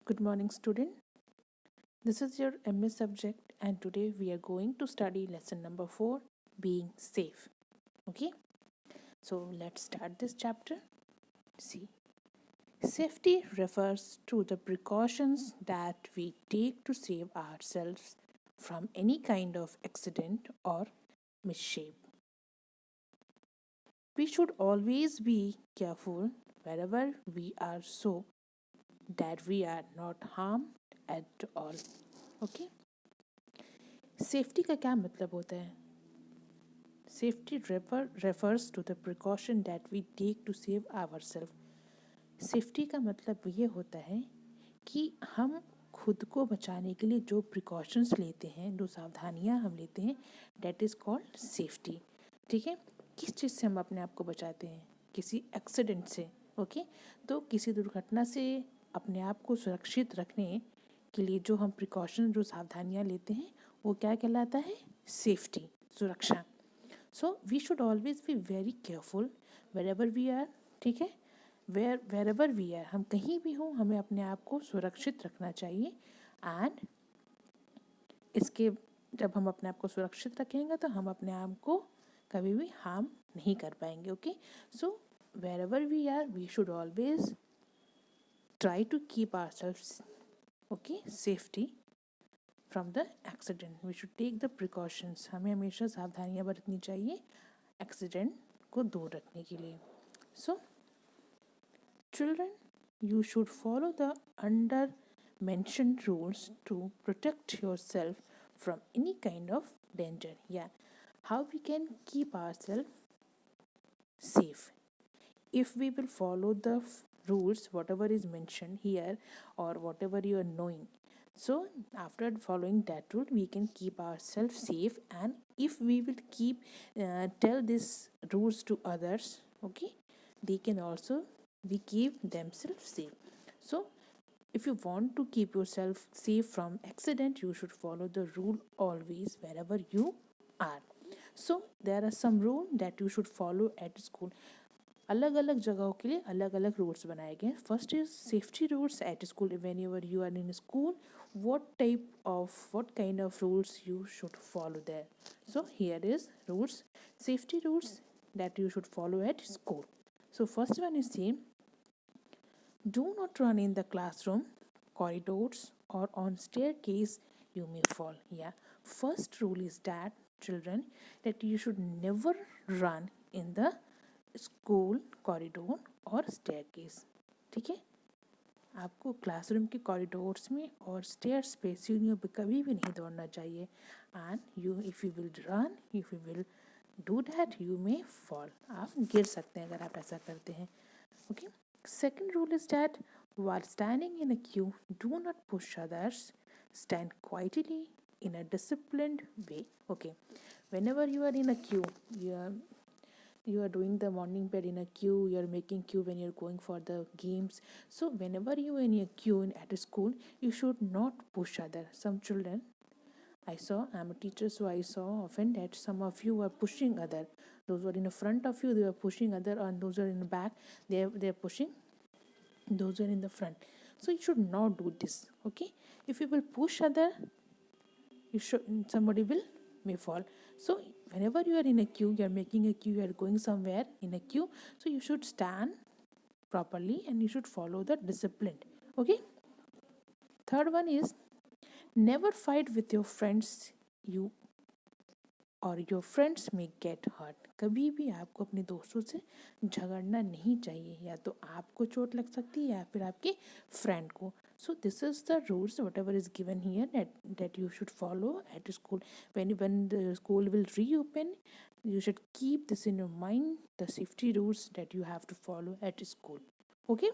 Good morning, student. This is your MS subject, and today we are going to study lesson number 4, being safe. Okay, so let's start this chapter. See, safety refers to the precautions that we take to save ourselves from any kind of accident or mishap. We should always be careful wherever we are so that we are not harmed at all. Okay, safety का क्या मतलब होता है? Safety refers to the precaution that we take to save ourselves. Safety का मतलब ये होता है कि हम खुद को बचाने के लिए जो प्रिकॉशंस लेते हैं, जो सावधानियां हम लेते हैं, डेट इज़ कॉल्ड सेफ्टी. ठीक है, किस चीज़ से हम अपने आप को बचाते हैं? किसी एक्सीडेंट से. ओके, तो किसी दुर्घटना से अपने आप को सुरक्षित रखने के लिए जो हम प्रिकॉशन, जो सावधानियां लेते हैं, वो क्या कहलाता है? सेफ्टी, सुरक्षा. So we should always be very careful where ever we are. ठीक है, वेर एवर वी आर, हम कहीं भी हों, हमें अपने आप को सुरक्षित रखना चाहिए. एंड इसके जब हम अपने आप को सुरक्षित रखेंगे तो हम अपने आप को कभी भी हार्म नहीं कर पाएंगे. Okay, so where ever we are we should always try to keep our self okay safety from the accident. We should take the precautions. हमें हमेशा सावधानियाँ बरतनी चाहिए एक्सीडेंट को दूर रखने के लिए. सो children, you should follow the under mentioned rules to protect yourself from any kind of danger. Yeah, how we can keep ourselves safe? If we will follow the rules, whatever is mentioned here or whatever you are knowing, so after following that rule we can keep ourselves safe. And if we will keep tell these rules to others, okay, they can also we keep themselves safe. So if you want to keep yourself safe from accident, you should follow the rule always wherever you are. So there are some rule that you should follow at school. अलग अलग जगहों के लिए अलग अलग rules बनाए गए. First is safety rules at school. When ever you are in school, what kind of rules you should follow there. So here is rules, safety rules that you should follow at school. So first one is same: do not run in the classroom, corridors, or on staircase. You may fall. Yeah, first rule is that, children, that you should never run in the school corridor और staircase. ठीक है, आपको classroom के corridors में और stairs पे, सीढ़ियों पे कभी भी नहीं दौड़ना चाहिए. And you if you will run, if you will do that, you may fall. आप गिर सकते हैं अगर आप ऐसा करते हैं. Okay, second rule is that while standing in a queue, do not push others. Stand quietly in a disciplined way. Okay, whenever you are in a queue, you are doing the morning prayer in a queue, you are making queue when you're going for the games. So whenever you are in a queue at a school, you should not push other. Some children I'm a teacher, so I saw often that some of you are pushing other. Those who are in the front of you, they are pushing other, and those who are in the back, they are pushing those who are in the front. So you should not do this. Okay, if you will push other, you should, somebody will may fall. So whenever you are in a queue, you are making a queue, you are going somewhere in a queue, so you should stand properly and you should follow the discipline. Okay, third one is never fight with your friends. You और your friends में get hurt. कभी भी आपको अपने दोस्तों से झगड़ना नहीं चाहिए. या तो आपको चोट लग सकती है या फिर आपके फ्रेंड को. So this is the rules what ever is given here that you should follow at school. When the school will reopen, you should keep this in your mind, the safety rules that you have to follow at school. Okay,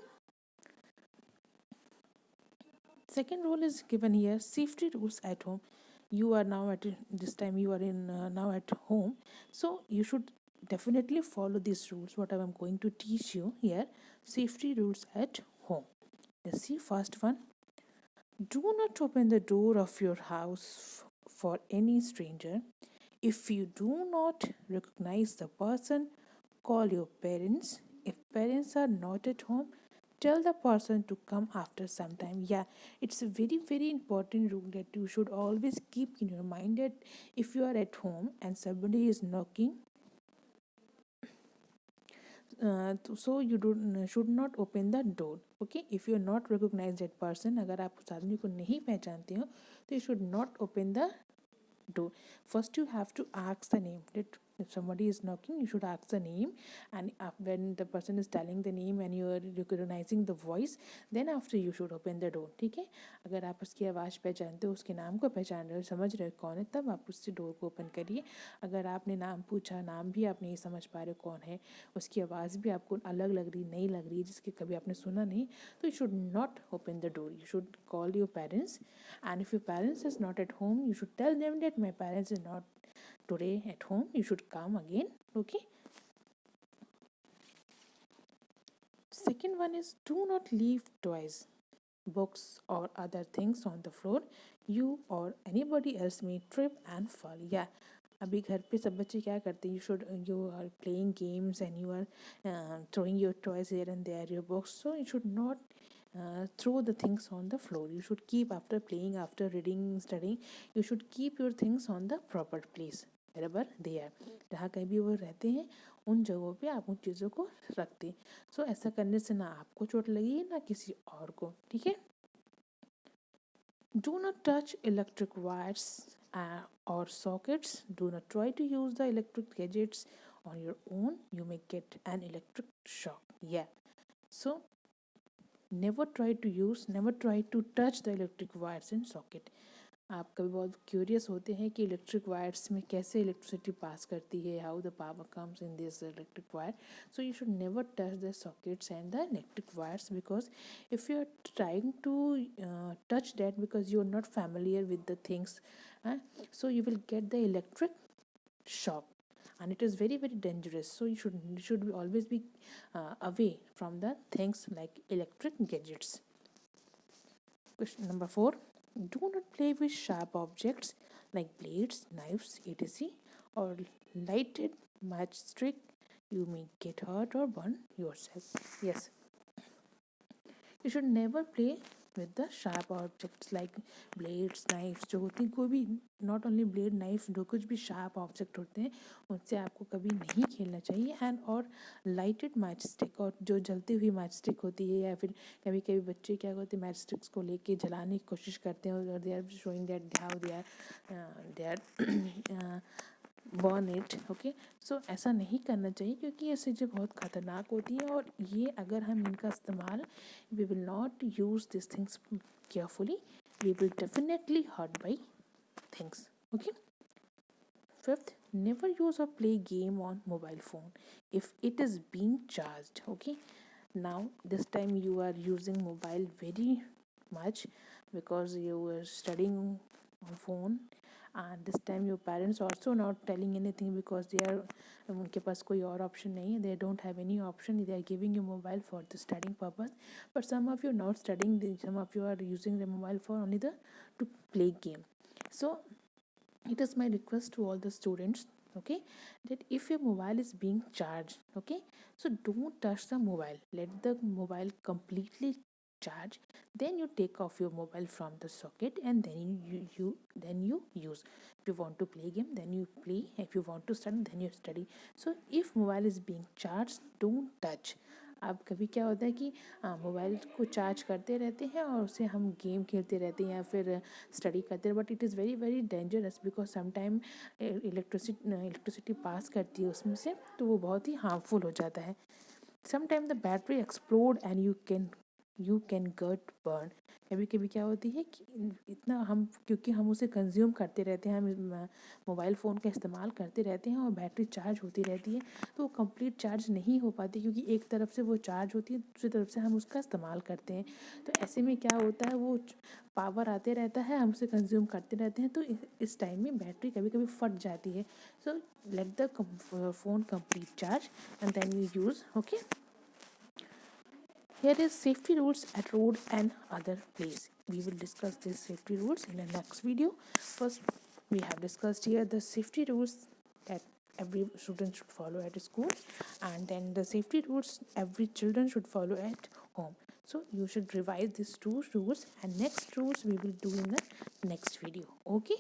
second rule is given here, safety rules at home. You are now at this time, you are in now at home, so you should definitely follow these rules what I'm going to teach you here. Safety rules at home. Let's see. First one: do not open the door of your house for any stranger. If you do not recognize the person, call your parents. If parents are not at home, tell the person to come after some time. Yeah, it's a very very important rule that you should always keep in your mind, that if you are at home and somebody is knocking, so you should not open the door. Okay, if you are not recognize that person, अगर आप उस आदमी को नहीं पहचानते हो, तो you should not open the door. First you have to ask the name, that if somebody is knocking you should ask the name, and when the person is telling the name and you are recognizing the voice, then after you should open the door. ठीक है, अगर आप उसकी आवाज़ पहचानते हो, उसके नाम को पहचान रहे हो, समझ रहे हो कौन है, तब आप उससे डोर को ओपन करिए. अगर आपने नाम पूछा, नाम भी आप नहीं समझ पा रहे हो कौन है, उसकी आवाज़ भी आपको अलग लग रही, नहीं लग रही, जिसकी कभी आपने सुना नहीं, तो you should not open the door. You should call your parents, and if your parents is not at home, you should tell them that my parents is not today at home, you should come again. Okay, second one is, do not leave toys, books or other things on the floor. You or anybody else may trip and fall. Yeah, अभी घर पे सब बच्चे क्या करते हैं, you are playing games and you are throwing your toys here and there, your books, so you should not throw the things on the floor. You should keep, after playing, after reading, studying, you should keep your things on the proper place wherever they are. जहाँ कहीं भी वो रहते हैं उन जगहों पे आप उन चीज़ों को रख दें. सो ऐसा करने से ना आपको चोट लगी ना किसी और को. ठीक है. Do not touch electric wires or sockets. Do not try to use the electric gadgets on your own. You may get an electric shock. Yeah. So never try to touch the electric wires and socket. आप कभी बहुत curious होते हैं कि electric wires में कैसे electricity पास करती है, how the power comes in this electric wire. So you should never touch the sockets and the electric wires, because if you are trying to touch that, because you are not familiar with the things, so you will get the electric shock, and it is very very dangerous. So you should always be away from the things like electric gadgets. Question number 4, do not play with sharp objects like blades, knives, etc., or lighted matchstick. You may get hurt or burn yourself. Yes, you should never play with the sharp objects like blades, knives जो होती हैं, कोई भी, not only blade, knife, जो कुछ भी sharp object होते हैं उनसे आपको कभी नहीं खेलना चाहिए. एंड और लाइटेड मैच स्टिक, और जो जलती हुई मैच स्टिक होती है, या फिर कभी कभी बच्चे क्या करते हैं, मैच स्टिक्स को लेके जलाने की कोशिश करते हैं, और they are showing that how they are burn it. Okay, so ऐसा नहीं करना चाहिए, क्योंकि ये चीज़ें बहुत ख़तरनाक होती हैं, और ये अगर हम इनका इस्तेमाल, we will not use this things carefully, we will definitely hurt by things. Okay. Fifth, never use or play game on mobile phone if it is being charged. Okay, now this time you are using mobile very much because you were studying on phone, and this time your parents also not telling anything because they are, उनके पास कोई और option नहीं है, they don't have any option, they are giving you mobile for the studying purpose. But some of you not studying, some of you are using the mobile for only the to play game. So it is my request to all the students, okay, that if your mobile is being charged, okay, so don't touch the mobile, let the mobile completely charge, then you take off your mobile from the socket, and then you use. If you want to play game, then you play. If you want to study, then you study. So if mobile is being charged, don't touch. अब कभी क्या होता है कि mobile को charge करते रहते हैं और उससे हम गेम खेलते रहते हैं या फिर स्टडी करते हैं, but it is very very dangerous, because sometime electricity पास करती है उसमें से, तो वो बहुत ही हार्मफुल हो जाता है. Sometime the battery explode and you can get burn. कभी कभी क्या होती है कि इतना हम, क्योंकि हम उसे कंज्यूम करते रहते हैं, हम मोबाइल फ़ोन का इस्तेमाल करते रहते हैं और बैटरी चार्ज होती रहती है, तो वो कंप्लीट चार्ज नहीं हो पाती, क्योंकि एक तरफ से वो चार्ज होती है, दूसरी तरफ से हम उसका इस्तेमाल करते हैं. तो ऐसे में क्या होता है, वो पावर आते रहता है, हम उसे कंज्यूम करते रहते हैं, तो इस टाइम में बैटरी कभी कभी फट जाती है. So let the phone complete charge and then you use. Okay. Here is safety rules at road and other place. We will discuss these safety rules in the next video. First, we have discussed here the safety rules that every student should follow at school, and then the safety rules every children should follow at home. So you should revise these two rules, and next rules we will do in the next video. Okay.